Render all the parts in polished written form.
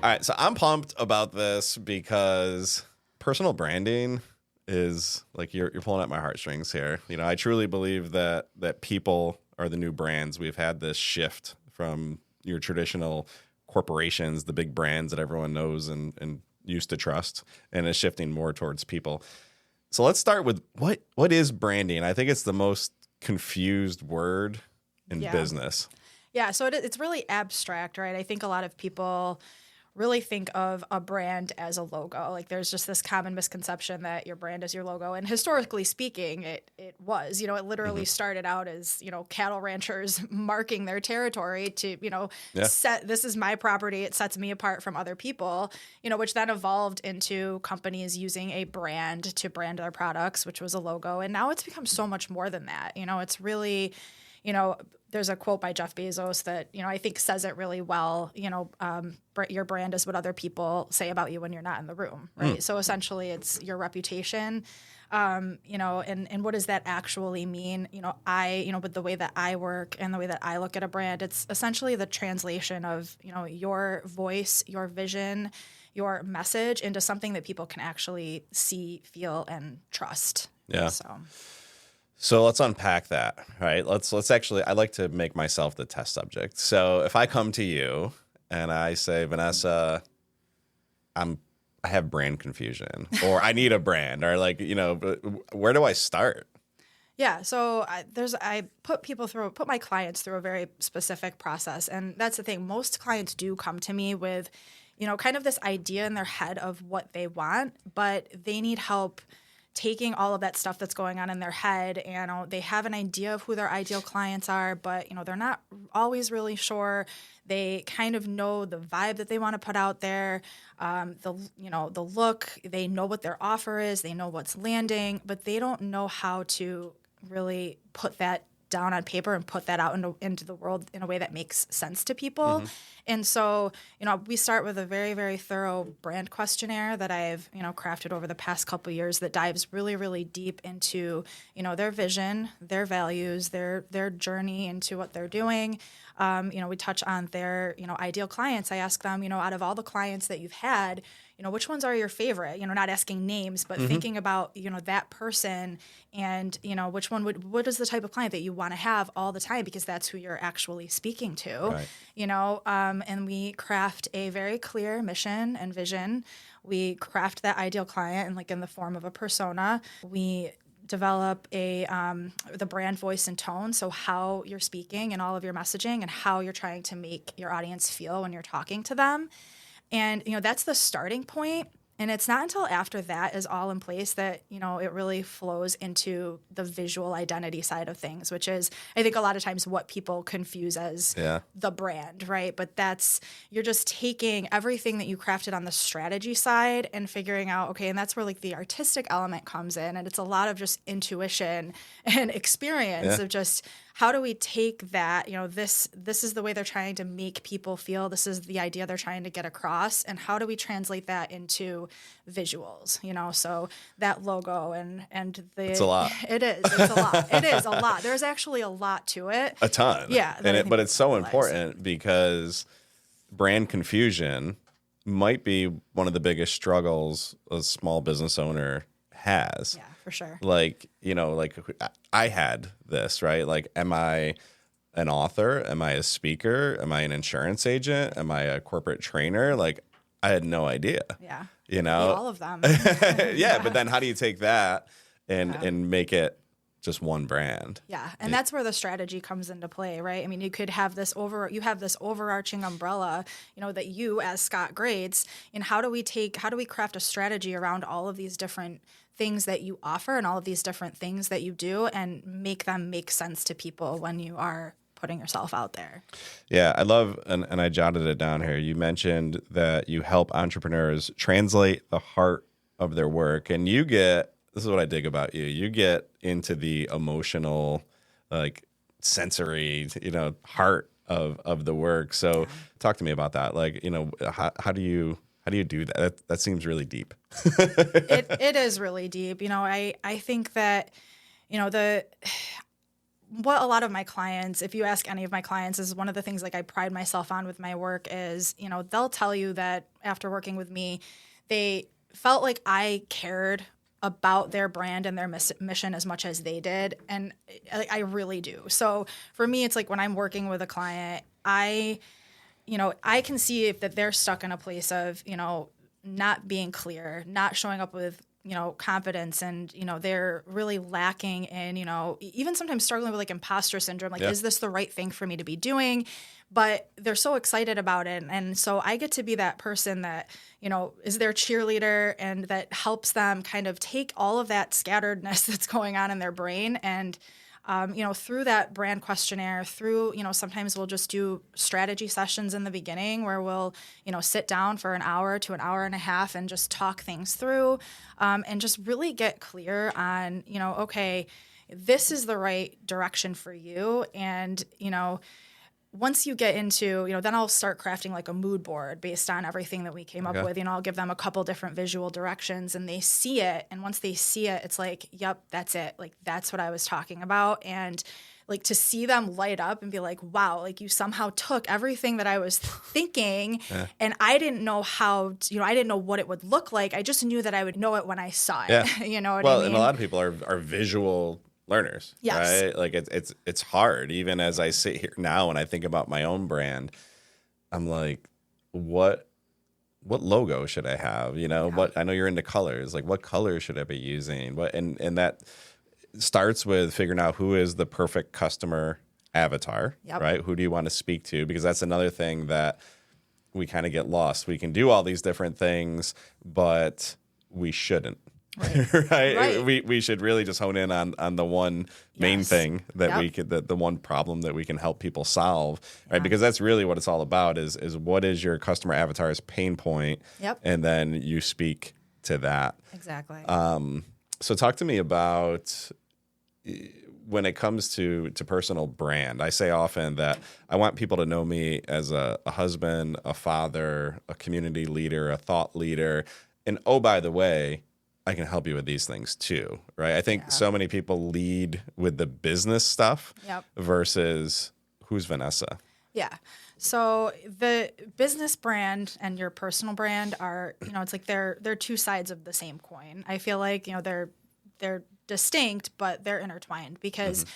All right, so I'm pumped about this because personal branding is like you're pulling at my heartstrings here. You know, I truly believe that people are the new brands. We've had this shift from your traditional corporations, the big brands that everyone knows and used to trust, and it's shifting more towards people. So let's start with what is branding? I think it's the most confused word in business. Yeah, so it's really abstract, right? I think a lot of people really think of a brand as a logo. Like there's just this common misconception that your brand is your logo. And historically speaking, it was, it literally started out as, cattle ranchers marking their territory to, this is my property. It sets me apart from other people, which then evolved into companies using a brand to brand their products, which was a logo. And now it's become so much more than that. It's really, there's a quote by Jeff Bezos that, I think says it really well. Your brand is what other people say about you when you're not in the room, right? So essentially it's your reputation, and what does that actually mean? With the way that I work and the way that I look at a brand, it's essentially the translation of, your voice, your vision, your message into something that people can actually see, feel, and trust. Yeah. So let's unpack that, right? Let's actually, I like to make myself the test subject. So if I come to you and I say, Vanessa, I have brand confusion, or I need a brand, or where do I start? Yeah, so I put my clients through a very specific process, and that's the thing. Most clients do come to me with, kind of this idea in their head of what they want, but they need help taking all of that stuff that's going on in their head, and they have an idea of who their ideal clients are, but they're not always really sure. They kind of know the vibe that they want to put out there, the look. They know what their offer is. They know what's landing, but they don't know how to really put that down on paper and put that out into the world in a way that makes sense to people. And so, we start with a very, very thorough brand questionnaire that I've, crafted over the past couple of years that dives really, really deep into, their vision, their values, their journey into what they're doing. We touch on their, ideal clients. I ask them, out of all the clients that you've had, which ones are your favorite? Not asking names, but thinking about, that person and, what is the type of client that you want to have all the time, because that's who you're actually speaking to, right. And we craft a very clear mission and vision. We craft that ideal client in the form of a persona. We develop the brand voice and tone, so how you're speaking and all of your messaging and how you're trying to make your audience feel when you're talking to them. And, that's the starting point. And it's not until after that is all in place that, it really flows into the visual identity side of things, which is, I think, a lot of times what people confuse as the brand, right? But you're just taking everything that you crafted on the strategy side and figuring out, okay, and that's where the artistic element comes in. And it's a lot of just intuition and experience of just, how do we take that, this is the way they're trying to make people feel, this is the idea they're trying to get across, and how do we translate that into visuals, so that logo and it's a lot. It is. It's a lot. It is a lot. There's actually a lot to it. A ton. Yeah. But it's so important because brand confusion might be one of the biggest struggles a small business owner has. Yeah, for sure. I had this, right? Am I an author? Am I a speaker? Am I an insurance agent? Am I a corporate trainer? I had no idea. Yeah. All of them. Yeah, but then how do you take that and make it just one brand? Yeah, and that's where the strategy comes into play, right? I mean, you could have this overarching umbrella, that you as Scott grades, and how do we craft a strategy around all of these different things that you offer and all of these different things that you do and make them make sense to people when you are putting yourself out there. Yeah, I love, and I jotted it down here. You mentioned that you help entrepreneurs translate the heart of their work, and this is what I dig about you. You get into the emotional, sensory, heart of the work. So talk to me about that. How do you do that? That seems really deep. It is really deep. I think that, what a lot of my clients, if you ask any of my clients, is one of the things like I pride myself on with my work is, they'll tell you that after working with me, they felt like I cared about their brand and their mission as much as they did. And I really do. So for me, it's like when I'm working with a client, I can see if that they're stuck in a place of, not being clear, not showing up with, confidence, and, they're really lacking in, even sometimes struggling with like imposter syndrome. Like, is this the right thing for me to be doing? But they're so excited about it. And so I get to be that person that, is their cheerleader and that helps them kind of take all of that scatteredness that's going on in their brain and, through that brand questionnaire, through, sometimes we'll just do strategy sessions in the beginning where we'll, sit down for an hour to an hour and a half and just talk things through, and just really get clear on, okay, this is the right direction for you. And, once you get into, then I'll start crafting like a mood board based on everything that we came up with. I'll give them a couple different visual directions and they see it. And once they see it, it's like, yep, that's it. Like, that's what I was talking about. And like to see them light up and be like, wow, like you somehow took everything that I was thinking and I didn't know how, I didn't know what it would look like. I just knew that I would know it when I saw it. Yeah. You know what I mean? Well, and a lot of people are visual learners, right? Like it's hard. Even as I sit here now and I think about my own brand, I'm like, what logo should I have? What, I know you're into colors. Like, what colors should I be using? And that starts with figuring out who is the perfect customer avatar, right? Who do you want to speak to? Because that's another thing that we kind of get lost. We can do all these different things, but we shouldn't. Right. We should really just hone in on the one main thing that we could, the one problem that we can help people solve, right? Because that's really what it's all about is what is your customer avatar's pain point, and then you speak to that. Exactly. So talk to me about when it comes to personal brand. I say often that I want people to know me as a husband, a father, a community leader, a thought leader, and oh, by the way, I can help you with these things too, right? I think so many people lead with the business stuff versus who's Vanessa. Yeah. So the business brand and your personal brand are, it's like they're two sides of the same coin. I feel like, they're distinct, but they're intertwined because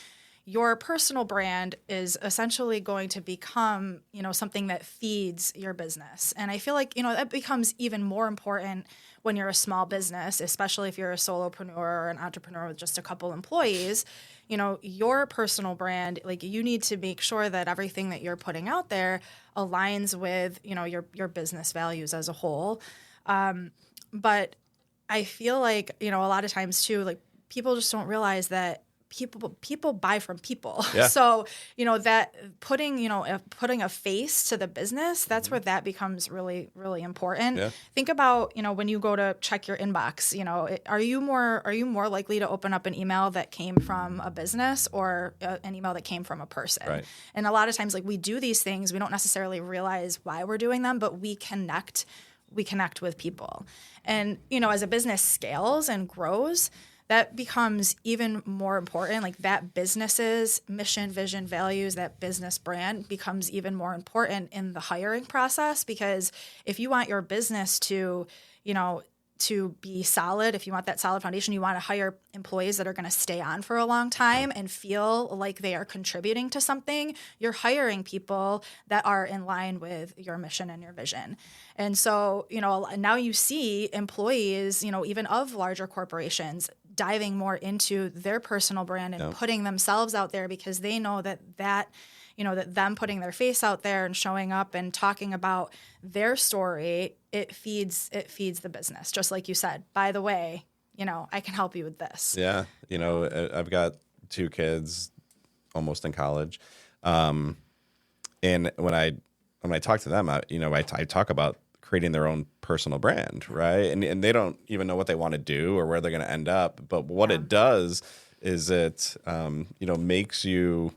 your personal brand is essentially going to become, something that feeds your business. And I feel like, that becomes even more important when you're a small business, especially if you're a solopreneur or an entrepreneur with just a couple employees. Your personal brand, like you need to make sure that everything that you're putting out there aligns with, your business values as a whole. But I feel like, a lot of times too, like people just don't realize that people buy from people. Yeah. So, that putting a face to the business, that's where that becomes really, really important. Yeah. Think about, when you go to check your inbox, are you more likely to open up an email that came from a business or an email that came from a person? Right. And a lot of times, like we do these things, we don't necessarily realize why we're doing them, but we connect with people. And, as a business scales and grows, that becomes even more important. Like that business's mission, vision, values, that business brand becomes even more important in the hiring process, because if you want your business to be solid, if you want that solid foundation, you want to hire employees that are going to stay on for a long time and feel like they are contributing to something, you're hiring people that are in line with your mission and your vision. And so, now you see employees, even of larger corporations, diving more into their personal brand and putting themselves out there because they know that that them putting their face out there and showing up and talking about their story, it feeds the business. Just like you said, by the way, I can help you with this. Yeah. I've got 2 kids almost in college. And when I talk to them, I talk about creating their own personal brand, right? And they don't even know what they want to do or where they're going to end up. But what it does is it, makes you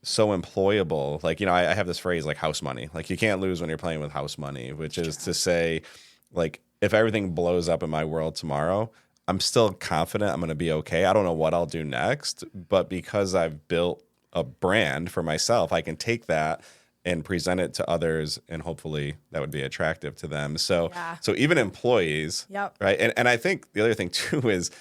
so employable. Like, I have this phrase like house money. Like you can't lose when you're playing with house money, which is to say, like, if everything blows up in my world tomorrow, I'm still confident I'm going to be okay. I don't know what I'll do next, but because I've built a brand for myself, I can take that and present it to others, and hopefully that would be attractive to them. So, so even employees, right? And I think the other thing too is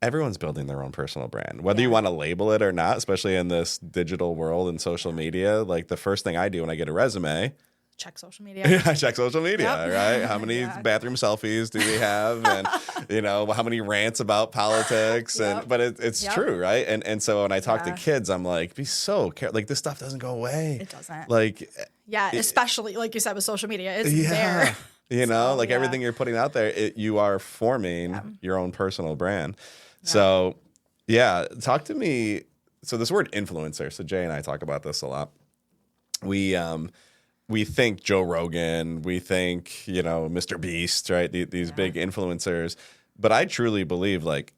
everyone's building their own personal brand, whether you want to label it or not, especially in this digital world and social media. Like the first thing I do when I get a resume, check social media. I check social media, right? How many bathroom selfies do we have? And, you know, how many rants about politics? And but it's true, right? And so when I talk to kids, I'm like, be so careful. Like, this stuff doesn't go away. It doesn't. Like, especially, like you said, with social media, it's there. You know, like everything you're putting out there, you are forming your own personal brand. So, talk to me. So this word influencer. So Jay and I talk about this a lot. We think Joe Rogan, we think, you know, Mr. Beast, right? These big influencers. But I truly believe, like,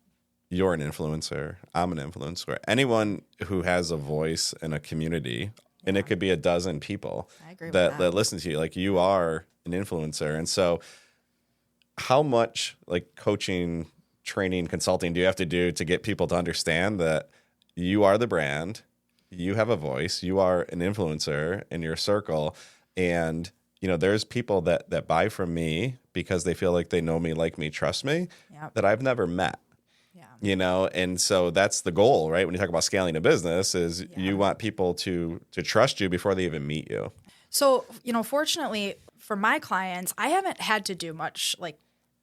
you're an influencer. I'm an influencer. Anyone who has a voice in a community, and it could be a dozen people that listen to you, like, you are an influencer. And so how much, like, coaching, training, consulting do you have to do to get people to understand that you are the brand, you have a voice, you are an influencer in your circle, and you know there's people that buy from me because they feel like they know me, like me, trust me, that I've never met. You know, and so that's the goal, right? When you talk about scaling a business, is you want people to trust you before they even meet you. So, you know, fortunately for my clients, I haven't had to do much like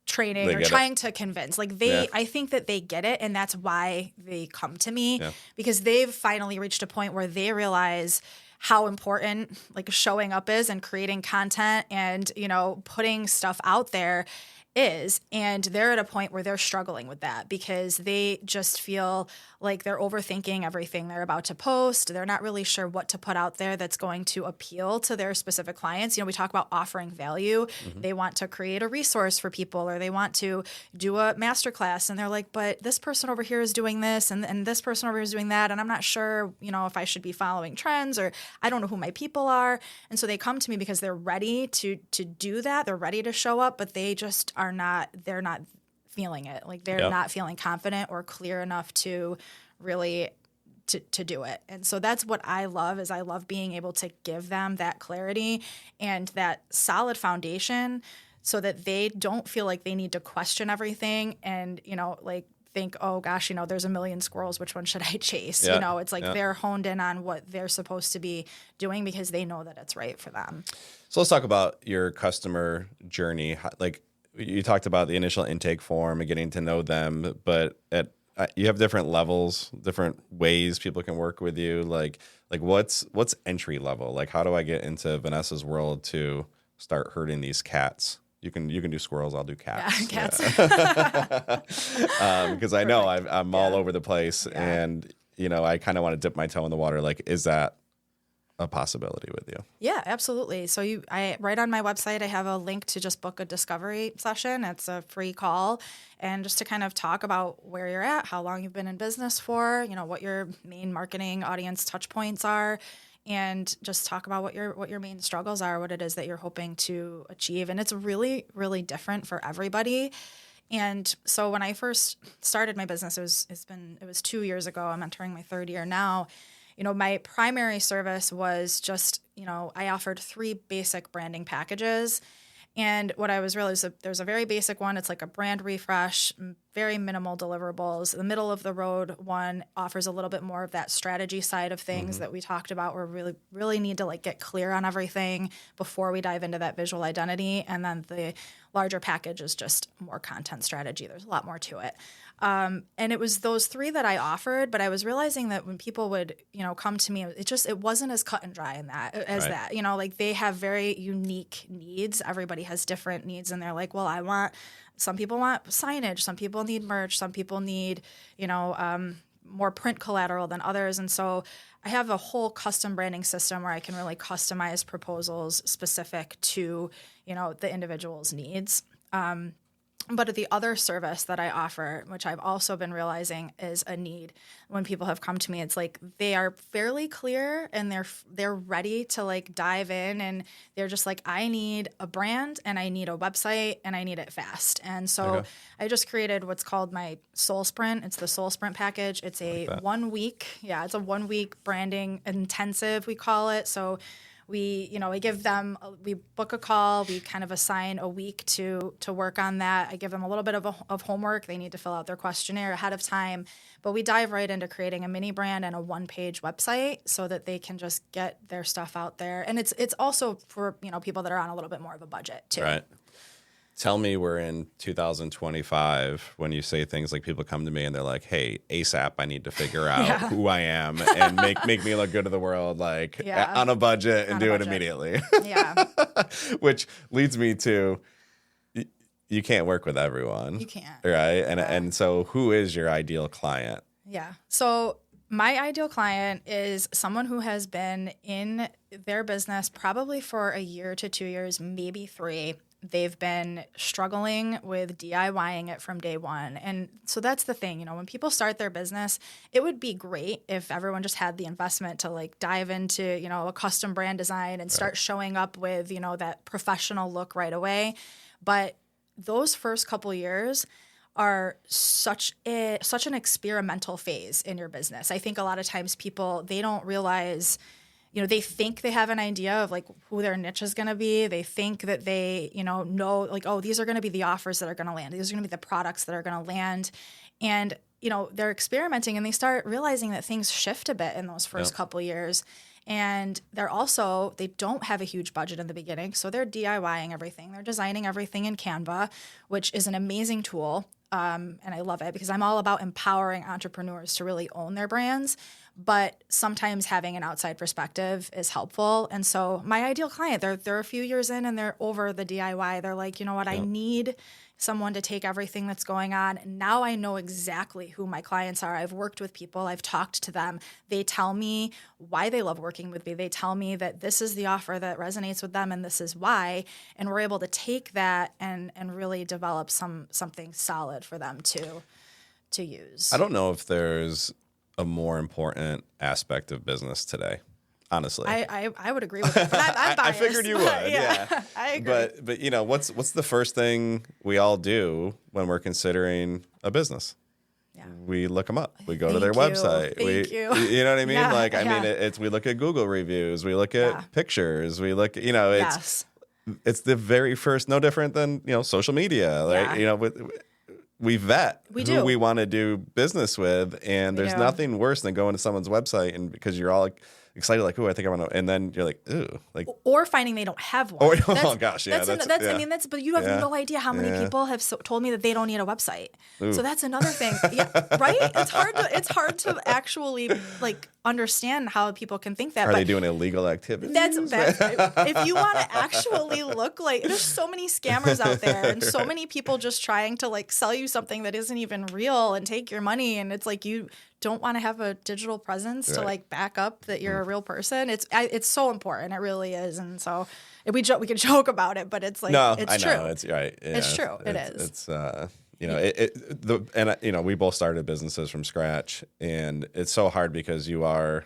training or trying to convince. Like I think that they get it, and that's why they come to me, because they've finally reached a point where they realize how important like showing up is and creating content and, you know, putting stuff out there is. And they're at a point where they're struggling with that because they just feel like they're overthinking everything they're about to post. They're not really sure what to put out there that's going to appeal to their specific clients. You know, we talk about offering value. They want to create a resource for people, or they want to do a masterclass, and they're like, but this person over here is doing this, and this person over here is doing that, and I'm not sure, you know, if I should be following trends, or I don't know who my people are. And so they come to me because they're ready to do that. They're ready to show up, but they just they're not feeling it. Like they're not feeling confident or clear enough to really to do it. And so that's what I love, is I love being able to give them that clarity and that solid foundation so that they don't feel like they need to question everything and, you know, like think, oh gosh, you know, there's a million squirrels, which one should I chase? You know, it's like they're honed in on what they're supposed to be doing because they know that it's right for them. So let's talk about your customer journey. Like, you talked about the initial intake form and getting to know them, but you have different levels, different ways people can work with you. Like what's entry level? Like, how do I get into Vanessa's world to start herding these cats? You can do squirrels. I'll do cats. Yeah, cats. Because I know I'm all over the place, and you know I kind of want to dip my toe in the water. Like, is that a possibility with you? Yeah, absolutely. So right on my website, I have a link to just book a discovery session. It's a free call, and just to kind of talk about where you're at, how long you've been in business for, you know, what your main marketing audience touch points are, and just talk about what your main struggles are, what it is that you're hoping to achieve. And it's really, really different for everybody. And so when I first started my business, it was 2 years ago. I'm entering my third year now. You know, my primary service was just, you know, I offered 3 basic branding packages. And what I was realizing, there's a very basic one. It's like a brand refresh, very minimal deliverables. The middle of the road one offers a little bit more of that strategy side of things that we talked about, where we really, really need to like get clear on everything before we dive into that visual identity. And then the larger package is just more content strategy. There's a lot more to it. And it was those 3 that I offered, but I was realizing that when people would, you know, come to me, it wasn't as cut and dry in that as that, you know, like they have very unique needs. Everybody has different needs, and they're like, well, some people want signage, some people need merch, some people need, you know, more print collateral than others. And so I have a whole custom branding system where I can really customize proposals specific to, you know, the individual's needs. But the other service that I offer, which I've also been realizing is a need when people have come to me, it's like they are fairly clear and they're ready to like dive in, and they're just like, I need a brand and I need a website and I need it fast. And so Okay. I just created what's called my Soul Sprint. It's the Soul Sprint package. It's a 1 week. Yeah, it's a 1 week branding intensive, we call it. So we give them, we book a call, we kind of assign a week to work on that. I give them a little bit of homework. They need to fill out their questionnaire ahead of time, but we dive right into creating a mini brand and a 1-page website so that they can just get their stuff out there. And it's also for, people that are on a little bit more of a budget too. Right. Tell me we're in 2025 when you say things like people come to me and they're like, hey, ASAP, I need to figure out who I am and make me look good to the world, like on a budget and do it immediately. Yeah. Which leads me to, you can't work with everyone. You can't. Right. And so who is your ideal client? Yeah. So my ideal client is someone who has been in their business probably for a year to 2 years, maybe 3. They've been struggling with DIYing it from day one. And so that's the thing, when people start their business, it would be great if everyone just had the investment to like dive into, a custom brand design and start showing up with, that professional look right away. But those first couple years are such an experimental phase in your business. I think a lot of times people, they don't realize, they think they have an idea of like who their niche is going to be. They think that they, know like, oh, these are going to be the offers that are going to land. These are going to be the products that are going to land. And, they're experimenting and they start realizing that things shift a bit in those first couple years. And they don't have a huge budget in the beginning. So they're DIYing everything. They're designing everything in Canva, which is an amazing tool. And I love it because I'm all about empowering entrepreneurs to really own their brands. But sometimes having an outside perspective is helpful. And so my ideal client, they're a few years in and they're over the DIY. They're like, you know what, I need someone to take everything that's going on. Now I know exactly who my clients are. I've worked with people. I've talked to them. They tell me why they love working with me. They tell me that this is the offer that resonates with them and this is why. And we're able to take that and really develop something solid for them to use. I don't know if there's a more important aspect of business today. Honestly, I would agree with that. But I'm biased. I figured you would. Yeah, I agree. But what's the first thing we all do when we're considering a business? Yeah. We look them up. We go to their website. Thank you. You know what I mean? Yeah, it's we look at Google reviews. We look at pictures. We look. It's the very first. No different than social media. Right? Yeah. We vet who we want to do business with, and there's nothing worse than going to someone's website and because you're all excited, like, oh, I think I want to, and then you're like, ooh, like, or finding they don't have one. Oh gosh, yeah, but you have no idea how many people have told me that they don't need a website. Ooh. So that's another thing, right? It's hard to actually like understand how people can think that. Are they doing illegal activities? That's if you want to actually look like, there's so many scammers out there and so many people just trying to like sell you something that isn't even real and take your money, and it's like you don't want to have a digital presence to like back up that you're a real person. It's so important. It really is. And so we can joke about it, but it's like, it's true. Know. It's right. Yeah. It's true. It is. It's we both started businesses from scratch, and it's so hard because you are,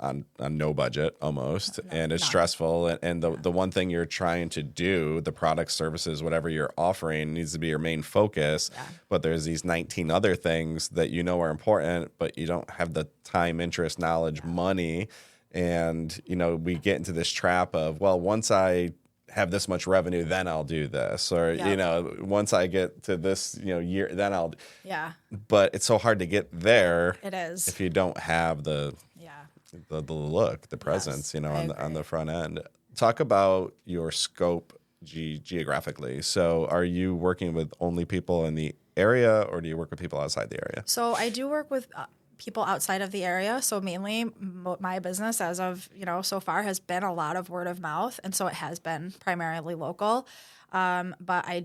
on no budget almost, and it's stressful. And the one thing you're trying to do, the products, services, whatever you're offering needs to be your main focus. Yeah. But there's these 19 other things that are important, but you don't have the time, interest, knowledge, money. And, we get into this trap of, well, once I have this much revenue, then I'll do this. Or, once I get to this, year, then I'll. Yeah. But it's so hard to get there. It is. If you don't have the look, the presence, on the front end. Talk about your scope geographically. So are you working with only people in the area, or do you work with people outside the area? So I do work with people outside of the area. So mainly my business as of, so far has been a lot of word of mouth. And so it has been primarily local. But I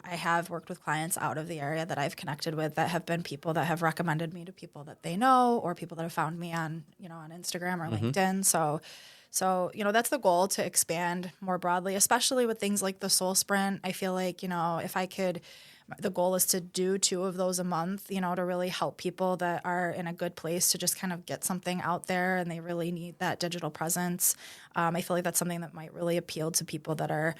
have worked with clients out of the area that I've connected with that have been people that have recommended me to people that they know, or people that have found me on, on Instagram or LinkedIn. So So, that's the goal, to expand more broadly, especially with things like the Soul Sprint. I feel like, if I could, the goal is to do 2 of those a month, to really help people that are in a good place to just kind of get something out there and they really need that digital presence. I feel like that's something that might really appeal to people that are,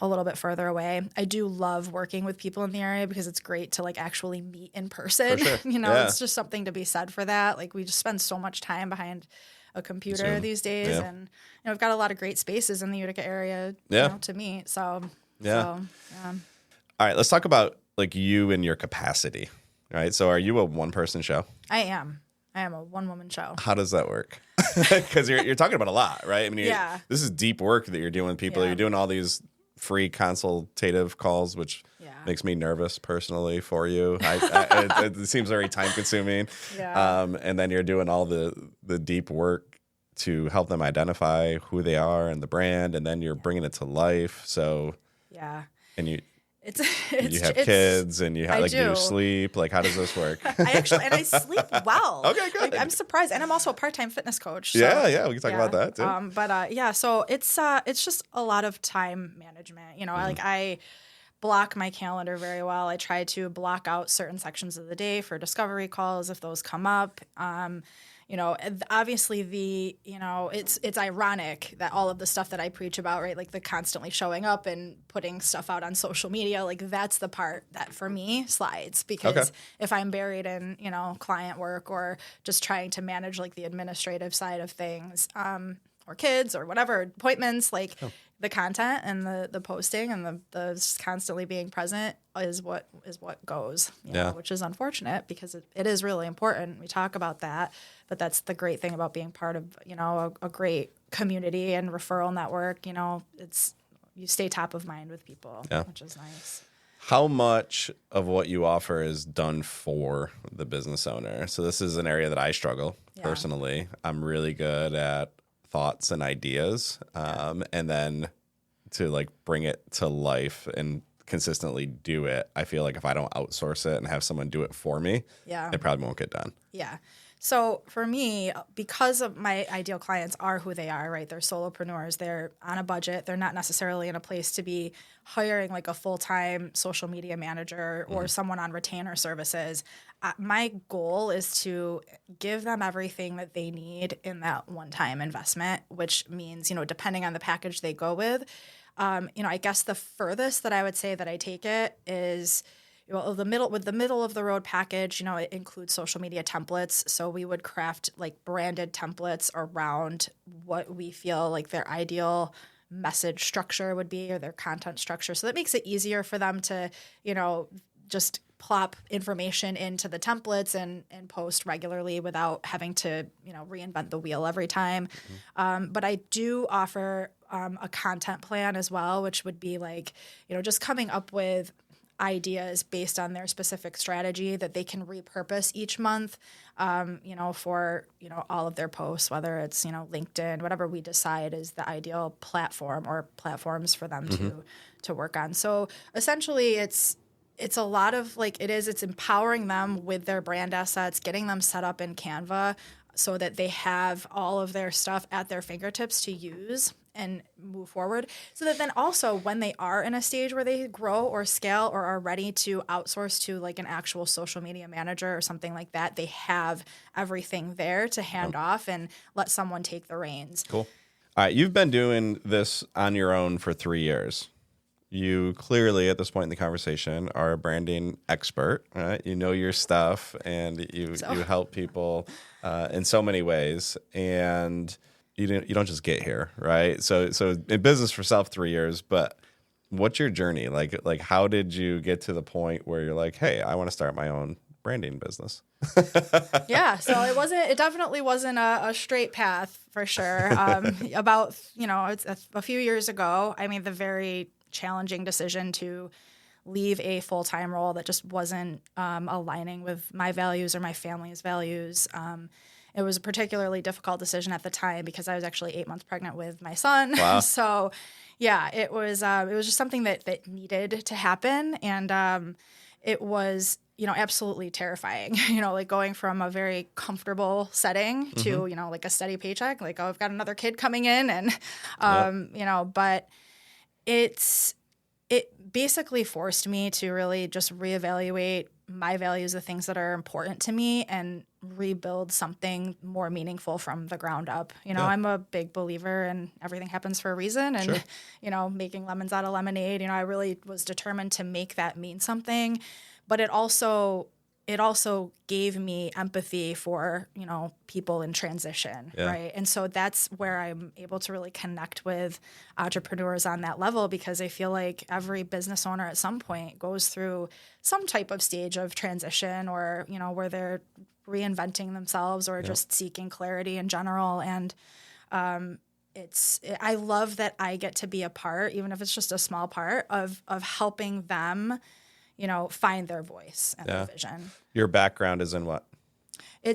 a little bit further away. I do love working with people in the area because it's great to like actually meet in person. For sure. It's just something to be said for that. Like, we just spend so much time behind a computer Zoom. these days, Yeah. and we've got a lot of great spaces in the Utica area, to meet. So, All right, let's talk about like you and your capacity. All right, so are you a one-person show? I am a one-woman show. How does that work? Because you're talking about a lot, right? I mean, this is deep work that you're doing with people. Yeah. You're doing all these free consultative calls, which makes me nervous personally for you. It seems very time-consuming. Yeah. And then you're doing all the deep work to help them identify who they are and the brand, and then you're bringing it to life. So and you have kids, and you have, do you sleep? Like, how does this work? I sleep well. Okay, good. Like, I'm surprised, and I'm also a part-time fitness coach. So, yeah, we can talk about that too. So it's just a lot of time management. I block my calendar very well. I try to block out certain sections of the day for discovery calls if those come up. Obviously it's ironic that all of the stuff that I preach about, right, like the constantly showing up and putting stuff out on social media, like that's the part that for me slides, because if I'm buried in, client work or just trying to manage like the administrative side of things, or kids or whatever, appointments, like the content and the posting and the just constantly being present is what goes, which is unfortunate because it is really important. We talk about that, but that's the great thing about being part of, a great community and referral network. You stay top of mind with people, which is nice. How much of what you offer is done for the business owner? So this is an area that I struggle personally. I'm really good at thoughts and ideas, and then to like bring it to life and consistently do it. I feel like if I don't outsource it and have someone do it for me, it probably won't get done. Yeah. So for me, because of my ideal clients are who they are, right? They're solopreneurs. They're on a budget. They're not necessarily in a place to be hiring like a full-time social media manager or someone on retainer services. My goal is to give them everything that they need in that one-time investment, which means, depending on the package they go with, I guess the furthest that I would say that I take it is, the middle of the road package, it includes social media templates. So we would craft like branded templates around what we feel like their ideal message structure would be, or their content structure. So that makes it easier for them to, just plop information into the templates and post regularly without having to, reinvent the wheel every time. But I do offer a content plan as well, which would be like, just coming up with ideas based on their specific strategy that they can repurpose each month, for, all of their posts, whether it's, LinkedIn, whatever we decide is the ideal platform or platforms for them to work on. So essentially it's a lot of like, it's empowering them with their brand assets, getting them set up in Canva so that they have all of their stuff at their fingertips to use and move forward, so that then also when they are in a stage where they grow or scale or are ready to outsource to like an actual social media manager or something like that, they have everything there to hand off and let someone take the reins. Cool. All right, you've been doing this on your own for 3 years. You clearly, at this point in the conversation, are a branding expert, right? You know your stuff, and you help people in so many ways, and you don't just get here, right? So in business for self 3 years, but what's your journey like? Like, how did you get to the point where you're like, hey, I want to start my own branding business? Yeah, so it definitely wasn't a straight path for sure. About it's a few years ago, I made the very challenging decision to leave a full-time role that just wasn't aligning with my values or my family's values. It was a particularly difficult decision at the time because I was actually 8 months pregnant with my son. Wow. So yeah, it was just something that needed to happen. And it was absolutely terrifying, like going from a very comfortable setting to, like a steady paycheck, like, oh, I've got another kid coming in and, but it basically forced me to really just reevaluate my values, the things that are important to me, and rebuild something more meaningful from the ground up. I'm a big believer in everything happens for a reason, and, making lemons out of lemonade, I really was determined to make that mean something. But it also gave me empathy for, people in transition, right? And so that's where I'm able to really connect with entrepreneurs on that level, because I feel like every business owner at some point goes through some type of stage of transition, or, where they're reinventing themselves, or just seeking clarity in general. And I love that I get to be a part, even if it's just a small part, of helping them find their voice and their vision. Your background is in what?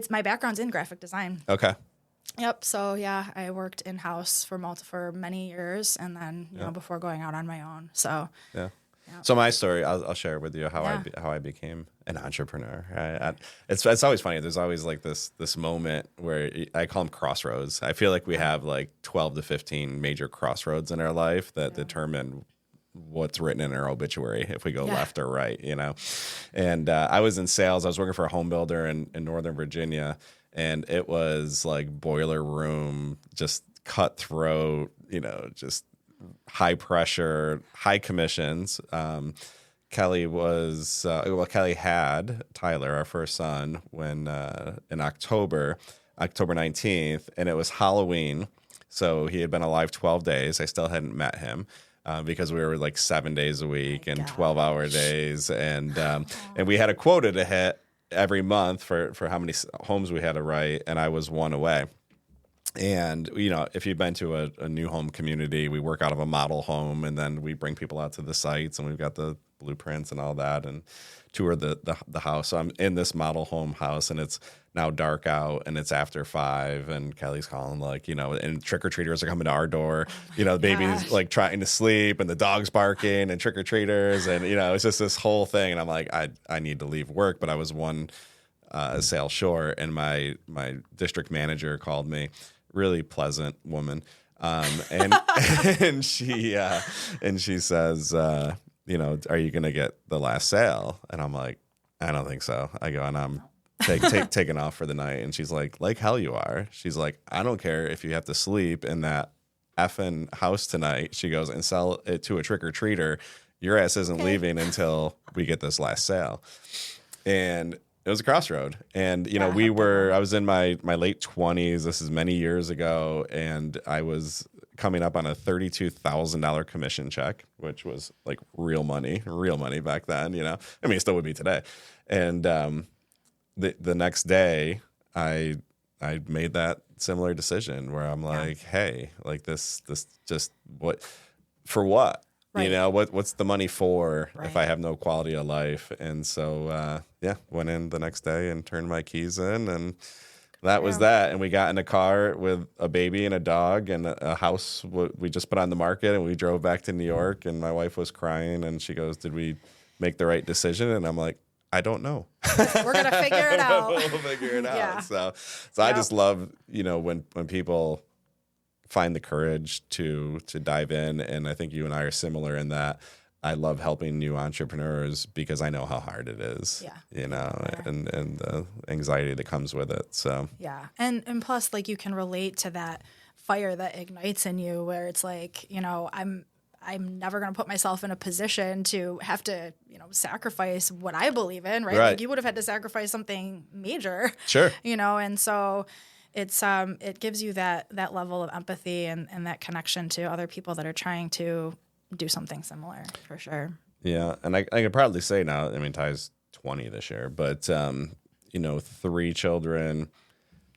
My background's in graphic design. Okay. Yep. So I worked in-house for many years, and then, before going out on my own. So, So my story, I'll share with you how I became an entrepreneur. It's always funny. There's always like this moment where I call them crossroads. I feel like we have like 12 to 15 major crossroads in our life that determine what's written in our obituary, if we go left or right, And I was in sales. I was working for a home builder in Northern Virginia, and it was like boiler room, just cutthroat, just high pressure, high commissions. Kelly had Tyler, our first son, when in October 19th, and it was Halloween. So he had been alive 12 days. I still hadn't met him. Because we were like 7 days a week and 12-hour days, and we had a quota to hit every month for how many homes we had to write, and I was one away. And if you've been to a new home community, we work out of a model home, and then we bring people out to the sites, and we've got the blueprints and all that, and tour the house. So I'm in this model home house, and it's now dark out, and it's after 5, and Kelly's calling, and trick-or-treaters are coming to our door. The baby's like trying to sleep, and the dog's barking, and trick-or-treaters, and it's just this whole thing. And I'm like, I need to leave work, but I was one sale short, and my district manager called me, really pleasant woman, and and she says, are you gonna get the last sale? And I'm like, I don't think so. I go, and I'm taking off for the night. And she's like hell you are. She's like, I don't care if you have to sleep in that effing house tonight. She goes, and sell it to a trick-or-treater. Your ass isn't leaving until we get this last sale. And it was a crossroad. And, I was in my late 20s. This is many years ago. And I was coming up on a $32,000 commission check, which was like real money back then, I mean, it still would be today. And the next day I made that similar decision where I'm like, hey, like this just for what? Right. What's the money for if I have no quality of life? And so, went in the next day and turned my keys in, and that was that. And we got in a car with a baby and a dog and a house we just put on the market, and we drove back to New York, and my wife was crying, and she goes, did we make the right decision? And I'm like, I don't know. We're going to figure it out. We'll figure it out. So I just love, when people find the courage to dive in. And I think you and I are similar in that I love helping new entrepreneurs because I know how hard it is, and the anxiety that comes with it. So, And plus, like, you can relate to that fire that ignites in you where it's like, I'm never going to put myself in a position to have to, sacrifice what I believe in, right? Like, you would have had to sacrifice something major, sure, and so it's it gives you that level of empathy and that connection to other people that are trying to do something similar, for sure. Yeah, and I can proudly say now, I mean, Ty's 20 this year, but 3 children.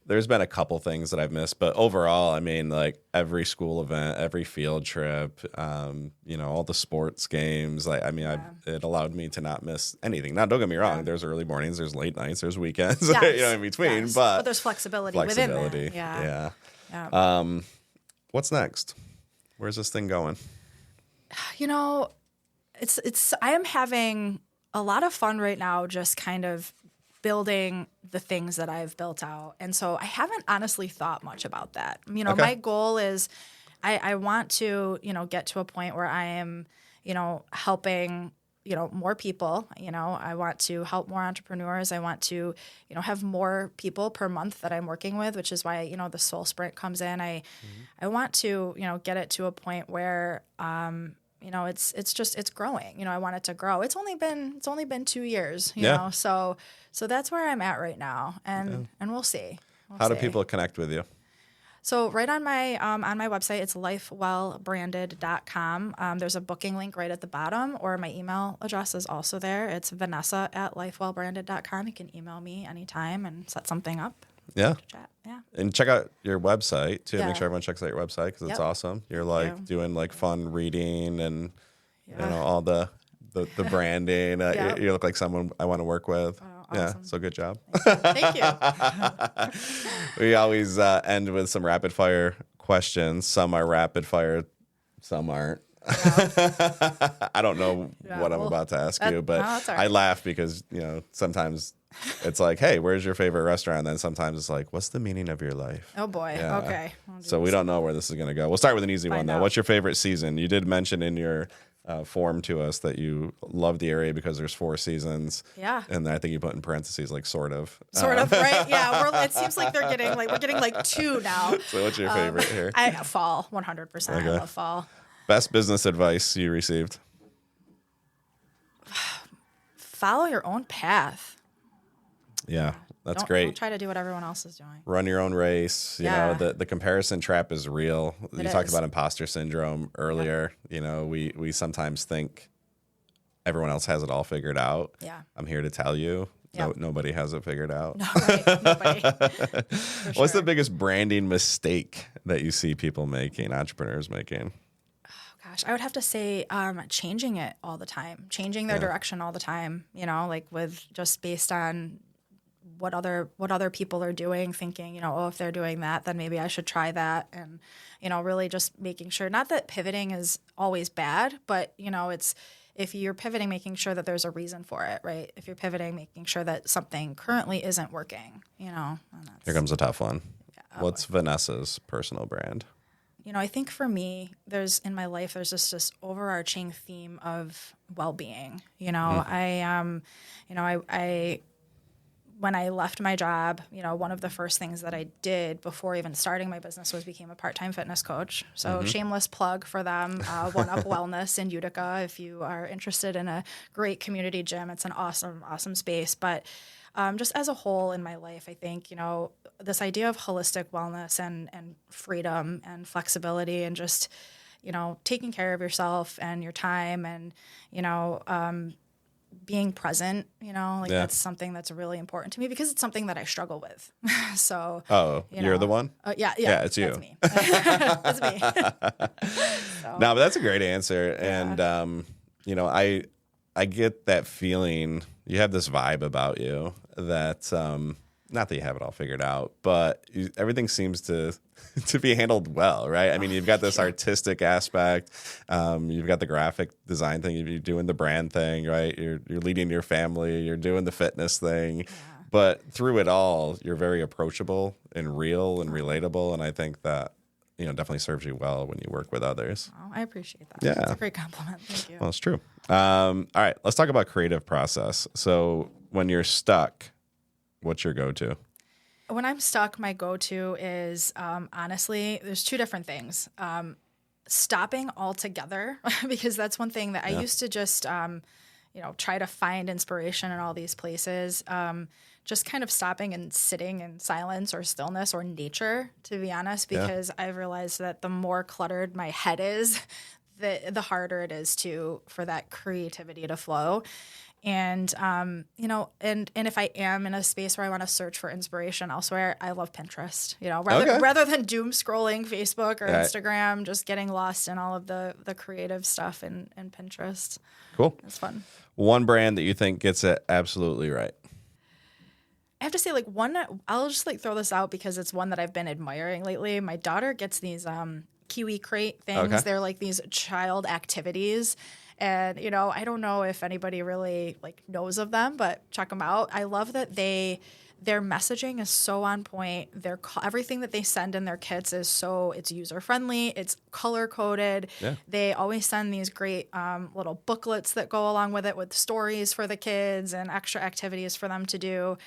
There's been a couple things that I've missed, but overall, I mean, like every school event, every field trip, all the sports games. It allowed me to not miss anything. Now, don't get me wrong. There's early mornings, there's late nights, there's weekends, in between. Yes. But there's flexibility within that. Yeah. What's next? Where's this thing going? It's. I am having a lot of fun right now, just kind of building the things that I've built out. And so I haven't honestly thought much about that. You know, my goal is I want to, get to a point where I am, helping, more people. I want to help more entrepreneurs. I want to, have more people per month that I'm working with, which is why, the Soul Sprint comes in. I want to, get it to a point where, it's growing. I want it to grow. It's only been 2 years, you know, so that's where I'm at right now, and we'll see. How do people connect with you? So right on my website, it's lifewellbranded.com. There's a booking link right at the bottom, or my email address is also there. It's vanessa@lifewellbranded.com. You can email me anytime and set something up. Yeah. Chat. Yeah. And check out your website too. Make sure everyone checks out your website because it's awesome. You're doing fun reading and all the branding. You look like someone I want to work with. Oh, awesome. Yeah. So good job. Thank you. We always end with some rapid fire questions. Some are rapid fire, some aren't. I don't know what I'm about to ask you, but I laugh because, sometimes it's like, hey, where's your favorite restaurant? And then sometimes it's like, what's the meaning of your life? Oh, boy. Yeah. Okay. So we don't know where this is going to go. We'll start with an easy one, though. What's your favorite season? You did mention in your form to us that you love the area because there's 4 seasons. Yeah. And I think you put in parentheses, sort of. Sort of, right? Yeah. It seems like we're getting 2 now. So what's your favorite here? Fall, 100%. Okay. I love fall. Best business advice you received? Follow your own path. Yeah, that's great. Don't try to do what everyone else is doing. Run your own race. You know, the comparison trap is real. You talked about imposter syndrome earlier. Yep. We sometimes think everyone else has it all figured out. Yeah. I'm here to tell you. Yep. Nobody has it figured out. No, right. Nobody. What's the biggest branding mistake that you see people making, entrepreneurs making? Gosh, I would have to say changing it all the time, changing their direction all the time, with just based on what other people are doing, thinking, if they're doing that, then maybe I should try that. And, really just making sure, not that pivoting is always bad, but, it's if you're pivoting, making sure that there's a reason for it, right? If you're pivoting, making sure that something currently isn't working, And Here comes a tough one. Yeah, what's Vanessa's personal brand? I think for me, in my life, there's just this overarching theme of well-being. When I left my job, one of the first things that I did before even starting my business was became a part-time fitness coach. So shameless plug for them, One Up Wellness in Utica. If you are interested in a great community gym, it's an awesome, awesome space. But just as a whole in my life, I think, this idea of holistic wellness and freedom and flexibility and just, taking care of yourself and your time and, being present, that's something that's really important to me because it's something that I struggle with. So, you're the one? Yeah, it's you. That's me. That's me. No, but that's a great answer. Yeah. And, I get that feeling. You have this vibe about you that, not that you have it all figured out, but everything seems to be handled well, right? I mean, you've got this artistic aspect. You've got the graphic design thing. You're doing the brand thing, right? You're leading your family. You're doing the fitness thing. Yeah. But through it all, you're very approachable and real and relatable. And I think that, definitely serves you well when you work with others. Oh, I appreciate that. Yeah. That's a great compliment. Thank you. Well, it's true. All right, let's talk about creative process. So when you're stuck, what's your go-to? When I'm stuck, my go-to is, honestly, there's 2 different things. Stopping altogether, because that's one thing that I used to just, try to find inspiration in all these places. Just kind of stopping and sitting in silence or stillness or nature, to be honest, because I've realized that the more cluttered my head is, the harder it is for that creativity to flow. And, and if I am in a space where I want to search for inspiration elsewhere, I love Pinterest, rather than doom scrolling Facebook or Instagram, just getting lost in all of the creative stuff in Pinterest. Cool. It's fun. One brand that you think gets it absolutely right. I have to say, I'll just throw this out because it's one that I've been admiring lately. My daughter gets these, Kiwi Crate things. Okay. They're like these child activities. And, you know, I don't know if anybody really like knows of them, but check them out. I love that their messaging is so on point. Everything that they send in their kits it's user friendly. It's color coded. Yeah. They always send these great little booklets that go along with it, with stories for the kids and extra activities for them to do.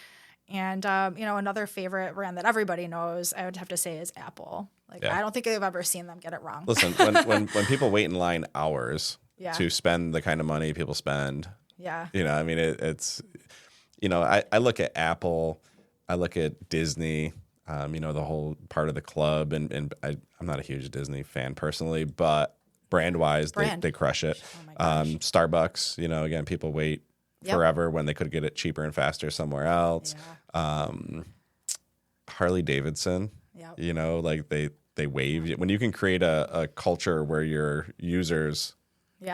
And you know, another favorite brand that everybody knows, I would have to say, is Apple. Like, I don't think I've ever seen them get it wrong. Listen, when people wait in line hours to spend the kind of money people spend, you know, I mean, it's, you know, I look at Apple, I look at Disney, you know, the whole part of the club, and I'm not a huge Disney fan personally, but brand-wise, they crush it. Oh Starbucks, you know, again, people wait forever when they could get it cheaper and faster somewhere else. Harley Davidson, you know, like they wave. When you can create a culture where your users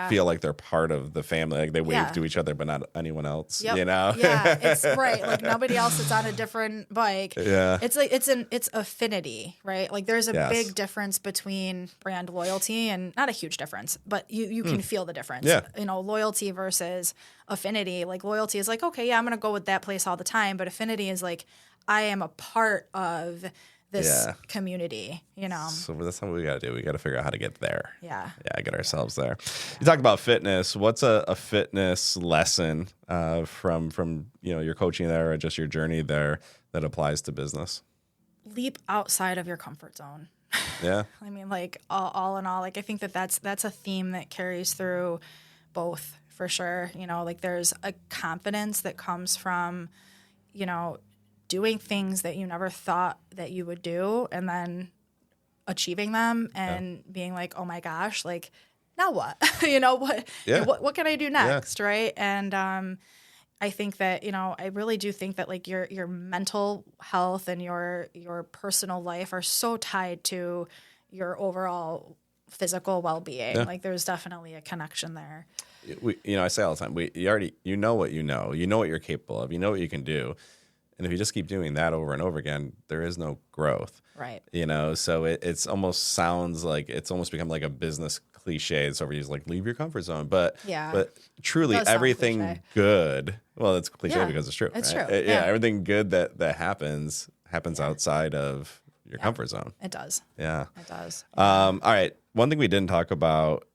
feel like they're part of the family, like they wave to each other but not anyone else, you know? It's right, like nobody else is on a different bike. It's like it's affinity, right? Like there's a big difference between brand loyalty, and not a huge difference, but you can feel the difference. You know, loyalty versus affinity. Like loyalty is like, okay, I'm gonna go with that place all the time, but affinity is like, I am a part of this community, you know. So that's what we got to do. We got to figure out how to get there. Get ourselves there. You talk about fitness. What's a fitness lesson from you know, your coaching there, or just your journey there, that applies to business? Leap outside of your comfort zone. I mean, like all in all, like I think that's a theme that carries through both, for sure. You know, like there's a confidence that comes from, you know, doing things that you never thought that you would do, and then achieving them and being like, oh my gosh, like now what? You know, what can I do next? Right. And I think that, you know, I really do think that like your mental health and your personal life are so tied to your overall physical well-being. Like there's definitely a connection there. You know, I say all the time, you know what you're capable of, you know what you can do. And if you just keep doing that over and over again, there is no growth. Right. You know, so it's almost sounds like it's almost become like a business cliche. It's overused, like leave your comfort zone. But truly everything good, well, it's cliche because it's true. It's right? true. Everything good that happens outside of your comfort zone. It does. Yeah. It does. All right. One thing we didn't talk about,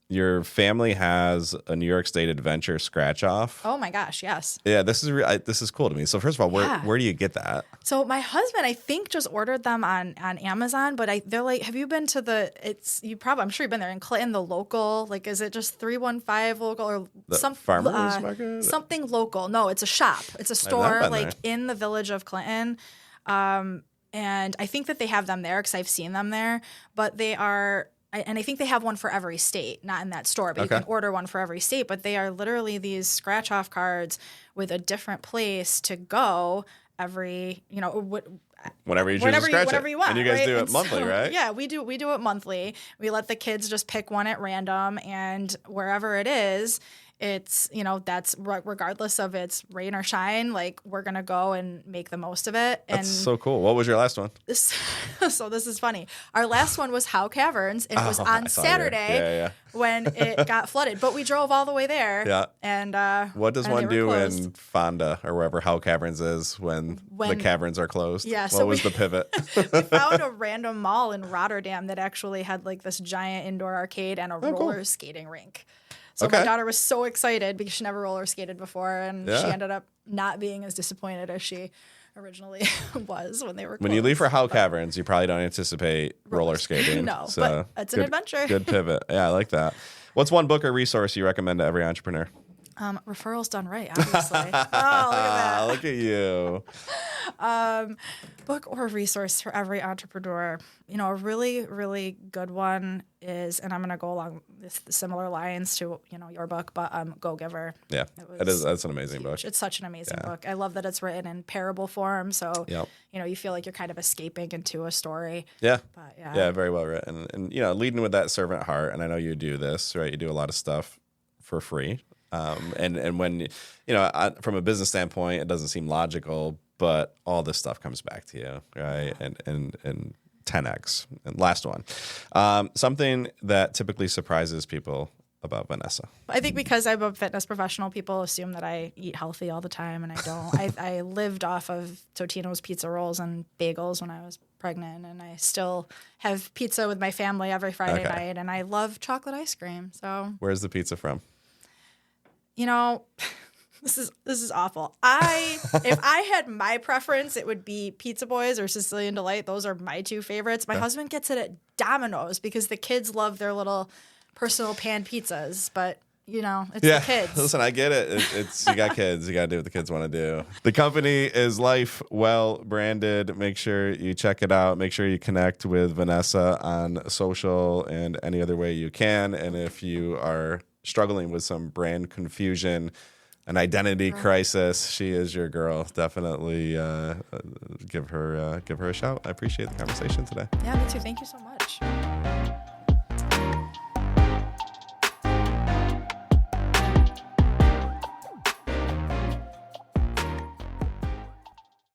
your family has a New York State Adventure scratch off. Oh my gosh, yes. Yeah, this is cool to me. So first of all, where do you get that? So my husband, I think, just ordered them on Amazon, but they're like, have you been to I'm sure you've been there in Clinton, the local, like, is it just 315 local or some farmers market? Something local? No, it's a shop. It's a store like in the village of Clinton. And I think that they have them there because I've seen them there, but they are. And I think they have one for every state, not in that store, but you can order one for every state. But they are literally these scratch-off cards with a different place to go every, you know, whenever you choose to scratch whenever it. you want. And you guys do it and monthly, right? Yeah, we do it monthly. We let the kids just pick one at random, and wherever it is, it's, you know, that's regardless of it's rain or shine, like we're going to go and make the most of it. That's so cool. What was your last one? So this is funny. Our last one was Howe Caverns, and it was on Saturday when it got flooded. But we drove all the way there. Yeah. And what does one do in Fonda or wherever Howe Caverns is when the caverns are closed? Yeah. What was the pivot? We found a random mall in Rotterdam that actually had like this giant indoor arcade and a roller skating rink. So my daughter was so excited because she never roller skated before, and she ended up not being as disappointed as she originally was when they were closed. When you leave for Howe Caverns, you probably don't anticipate roller skating. No, so but it's an adventure. Good pivot. Yeah, I like that. What's one book or resource you recommend to every entrepreneur? Referrals Done Right, obviously. Oh, look at that. Look at you. Book or resource for every entrepreneur. You know, a really, really good one is, and I'm going to go along with similar lines to, you know, your book, but Go Giver. Yeah, that's an amazing book. It's such an amazing book. I love that it's written in parable form, so, you know, you feel like you're kind of escaping into a story. Yeah. But, yeah, very well written. And, you know, leading with that servant heart, and I know you do this, right? You do a lot of stuff for free. And when, you know, from a business standpoint, it doesn't seem logical, but all this stuff comes back to you, right? And 10x. And last one, something that typically surprises people about Vanessa. I think because I'm a fitness professional, people assume that I eat healthy all the time, and I don't. I lived off of Totino's pizza rolls and bagels when I was pregnant, and I still have pizza with my family every Friday night, and I love chocolate ice cream. So where's the pizza from? You know, this is awful. If I had my preference, it would be Pizza Boys or Sicilian Delight. Those are my two favorites. My husband gets it at Domino's because the kids love their little personal pan pizzas, but you know, it's the kids. Listen, I get it. It's you got kids. You got to do what the kids want to do. The company is Life Well branded. Make sure you check it out. Make sure you connect with Vanessa on social and any other way you can. And if you are struggling with some brand confusion, an identity crisis, she is your girl. Definitely give her a shout. I appreciate the conversation today. Yeah, me too. Thank you so much.